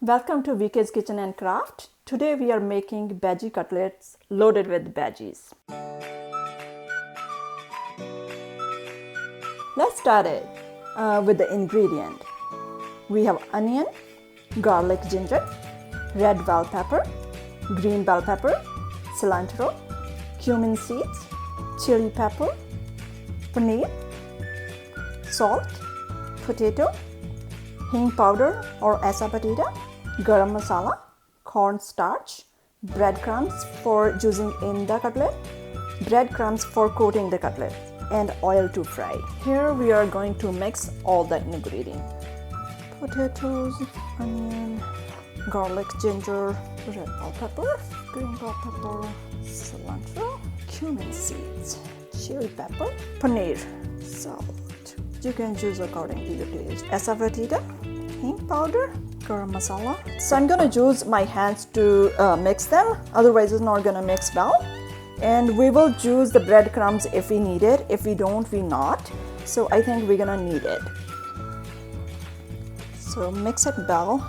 Welcome to VK's Kitchen and Craft. Today we are making veggie cutlets loaded with veggies. Let's start it with the ingredient. We have onion, garlic ginger, red bell pepper, green bell pepper, cilantro, cumin seeds, chili pepper, paneer, salt, potato, Heeng powder or Asafoetida, Garam Masala, cornstarch, breadcrumbs for juicing in the cutlet, breadcrumbs for coating the cutlet, and oil to fry. Here we are going to mix all the ingredients. Potatoes, onion, garlic, ginger, red bell pepper, green bell pepper, cilantro, cumin seeds, chili pepper, paneer, salt. You can choose according to your taste. Asafoetida, Heeng powder, Garam Masala. So I'm gonna use my hands to mix them, otherwise it's not gonna mix well. And we will use the breadcrumbs if we need it. If we don't, we not. So I think we're gonna need it. So mix it well.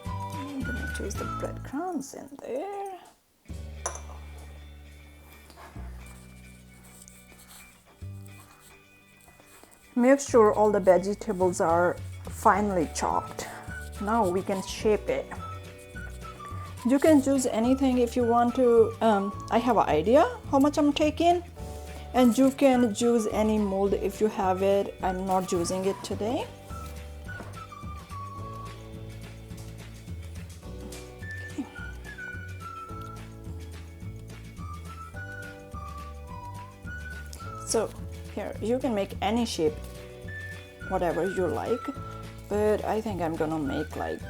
I'm gonna choose the breadcrumbs in there. Make sure all the vegetables are finely chopped. Now we can shape it. You can choose anything if you want to. I have an idea how much I'm taking, and you can choose any mold if you have it. I'm not using it today. Okay. So here you can make any shape, whatever you like, but I think I'm gonna make like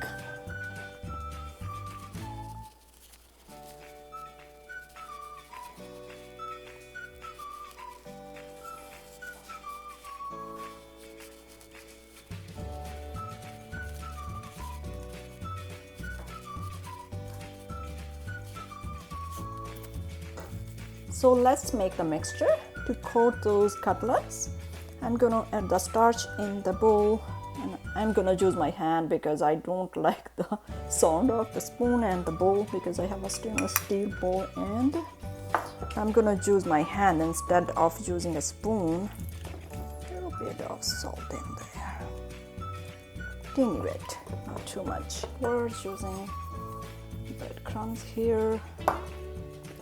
so let's make the mixture. To coat those cutlets, I'm gonna add the starch in the bowl, and I'm gonna use my hand because I don't like the sound of the spoon and the bowl because I have a stainless steel bowl, and I'm gonna use my hand instead of using a spoon. A little bit of salt in there, teeny bit, not too much. We're using breadcrumbs here.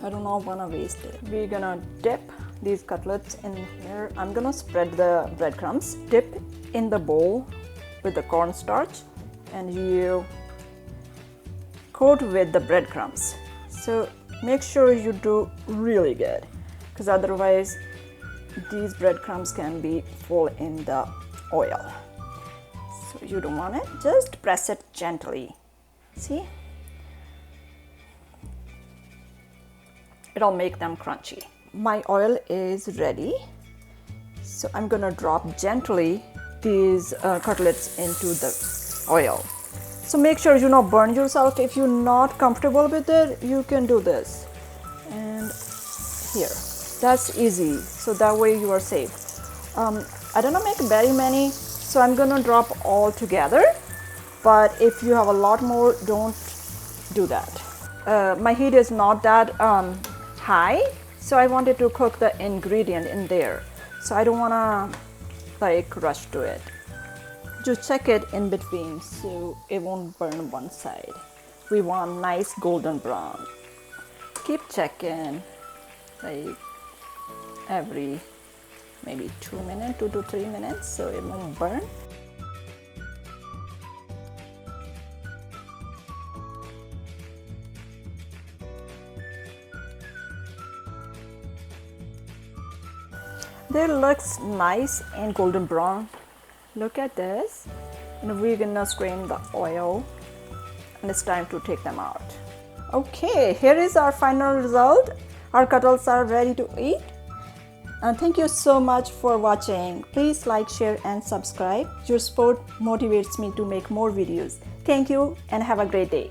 I don't wanna waste it. We're gonna dip these cutlets in here. I'm gonna spread the breadcrumbs, dip in the bowl with the cornstarch, and you coat with the breadcrumbs. So make sure you do really good, because otherwise these breadcrumbs can be full in the oil. So you don't want it. Just press it gently. See? It'll make them crunchy. My oil is ready, so I'm gonna drop gently these cutlets into the oil. So make sure you don't burn yourself. If you're not comfortable with it, you can do this. And here, that's easy, so that way you are safe. I don't make very many, so I'm gonna drop all together, but if you have a lot more, don't do that. My heat is not that high, so I wanted to cook the ingredient in there, so I don't want to like rush to it. Just check it in between so it won't burn one side. We want nice golden brown. Keep checking like every maybe 2 minutes, 2 to 3 minutes, so it won't burn. They looks nice and golden brown. Look at this. And we're gonna strain the oil, and it's time to take them out. Okay, here is our final result. Our cutlets are ready to eat. And thank you so much for watching. Please like, share, and subscribe. Your support motivates me to make more videos. Thank you and have a great day.